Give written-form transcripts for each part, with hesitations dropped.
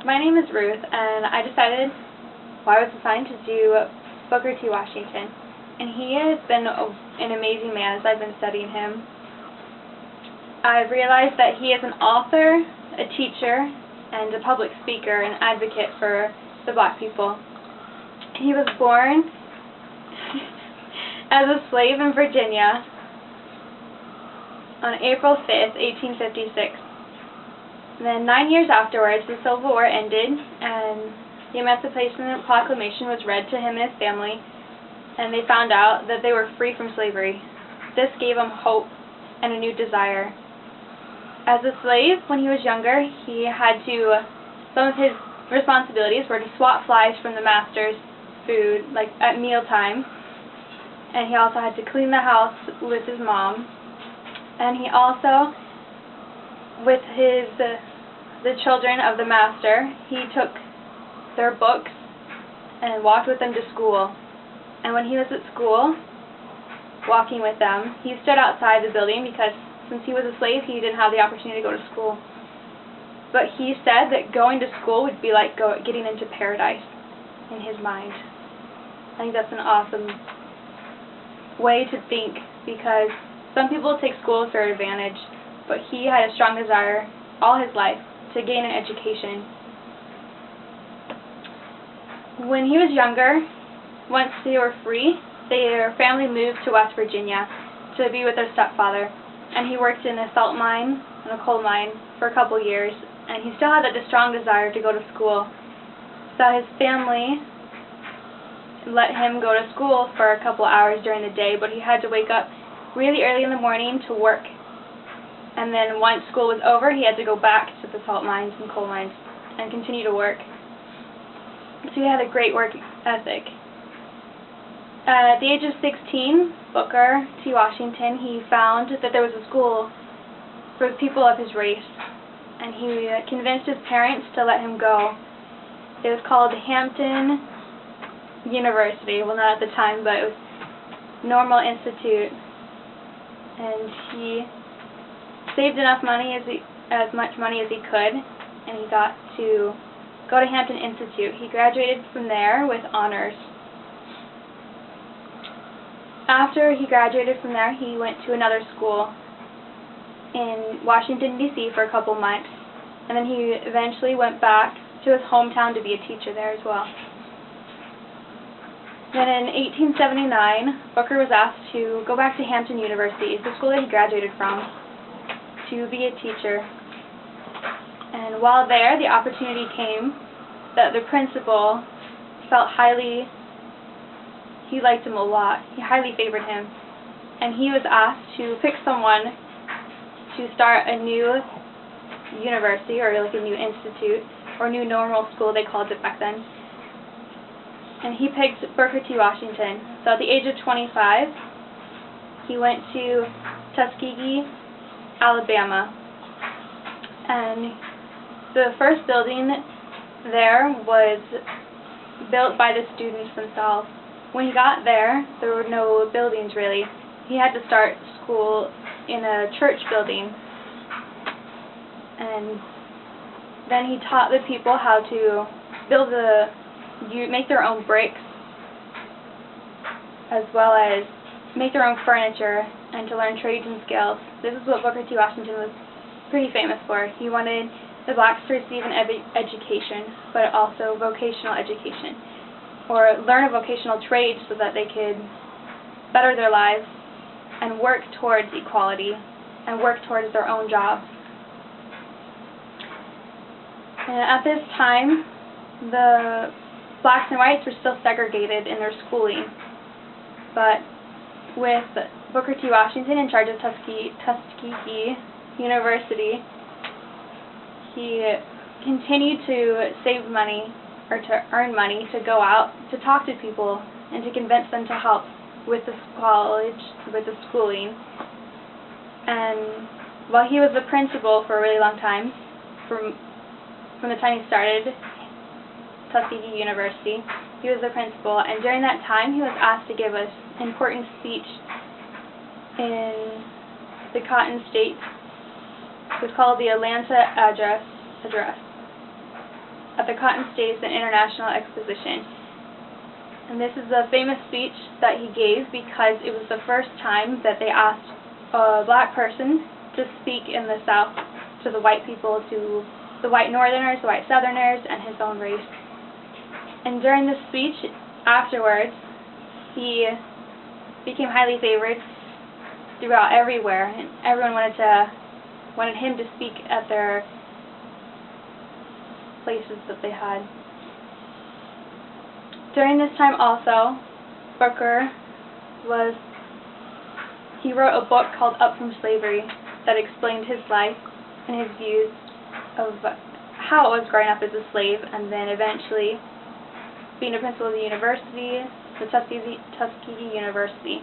My name is Ruth, and I decided, I was assigned to do Booker T. Washington. And he has been an amazing man as I've been studying him. I've realized that he is an author, a teacher, and a public speaker and advocate for the black people. He was born as a slave in Virginia on April 5th, 1856. And then 9 years afterwards, the Civil War ended, and the Emancipation Proclamation was read to him and his family, and they found out that they were free from slavery. This gave him hope and a new desire. As a slave, when he was younger, he had to, some of his responsibilities were to swat flies from the master's food, like at mealtime, and he also had to clean the house with his mom, and he also, with the children of the master, he took their books and walked with them to school. And when he was at school, walking with them, he stood outside the building because since he was a slave, he didn't have the opportunity to go to school. But he said that going to school would be like getting into paradise in his mind. I think that's an awesome way to think, because some people take school for advantage, but he had a strong desire all his life to gain an education. When he was younger, once they were free, their family moved to West Virginia to be with their stepfather, and he worked in a salt mine and a coal mine for a couple years, and he still had that strong desire to go to school. So his family let him go to school for a couple hours during the day, but he had to wake up really early in the morning to work. And then once school was over, he had to go back to the salt mines and coal mines and continue to work. So he had a great work ethic. At the age of 16, Booker T. Washington, he found that there was a school for people of his race, and he convinced his parents to let him go. It was called Hampton University. Well, not at the time, but it was Normal Institute. And he saved enough money, as much money as he could, and he got to go to Hampton Institute. He graduated from there with honors. After he graduated from there, he went to another school in Washington, D.C. for a couple months, and then he eventually went back to his hometown to be a teacher there as well. Then in 1879, Booker was asked to go back to Hampton University, the school that he graduated from, to be a teacher. And while there, the opportunity came that the principal felt he liked him a lot. He highly favored him. And he was asked to pick someone to start a new university, or like a new institute, or new normal school, they called it back then. And he picked Booker T. Washington. So at the age of 25, he went to Tuskegee, Alabama. And the first building there was built by the students themselves. When he got there, there were no buildings really. He had to start school in a church building. And then he taught the people how to make their own bricks, as well as make their own furniture, and to learn trades and skills. This is what Booker T. Washington was pretty famous for. He wanted the blacks to receive an education, but also vocational education, or learn a vocational trade so that they could better their lives and work towards equality and work towards their own jobs. And at this time, the blacks and whites were still segregated in their schooling, but with Booker T. Washington in charge of Tuskegee University, he continued to save money, or to earn money, to go out to talk to people and to convince them to help with the college, with the schooling. And while he was the principal for a really long time, from the time he started Tuskegee University, he was the principal, and during that time he was asked to give an important speech in the Cotton States. It was called the Atlanta Address. at the Cotton States and International Exposition. And this is a famous speech that he gave because it was the first time that they asked a black person to speak in the South to the white people, to the white Northerners, the white Southerners, and his own race. And during the speech, afterwards, he became highly favored throughout everywhere, and everyone wanted him to speak at their places that they had. During this time also, Booker he wrote a book called Up From Slavery that explained his life and his views of how it was growing up as a slave, and then eventually being a principal of the university, the Tuskegee University.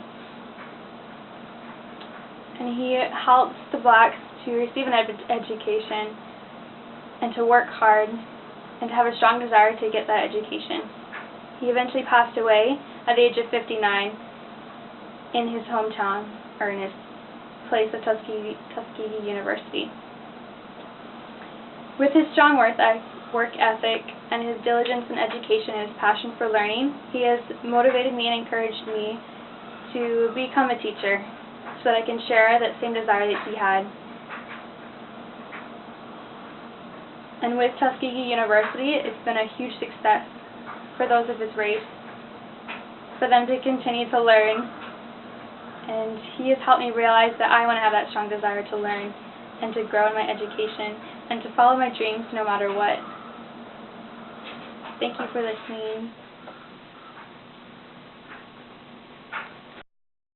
And he helps the blacks to receive an education and to work hard and to have a strong desire to get that education. He eventually passed away at the age of 59 in his hometown, or in his place at Tuskegee University. With his strong work ethic and his diligence in education and his passion for learning, he has motivated me and encouraged me to become a teacher so that I can share that same desire that he had. And with Tuskegee University, it's been a huge success for those of his race, for them to continue to learn, and he has helped me realize that I want to have that strong desire to learn and to grow in my education and to follow my dreams no matter what. Thank you for listening.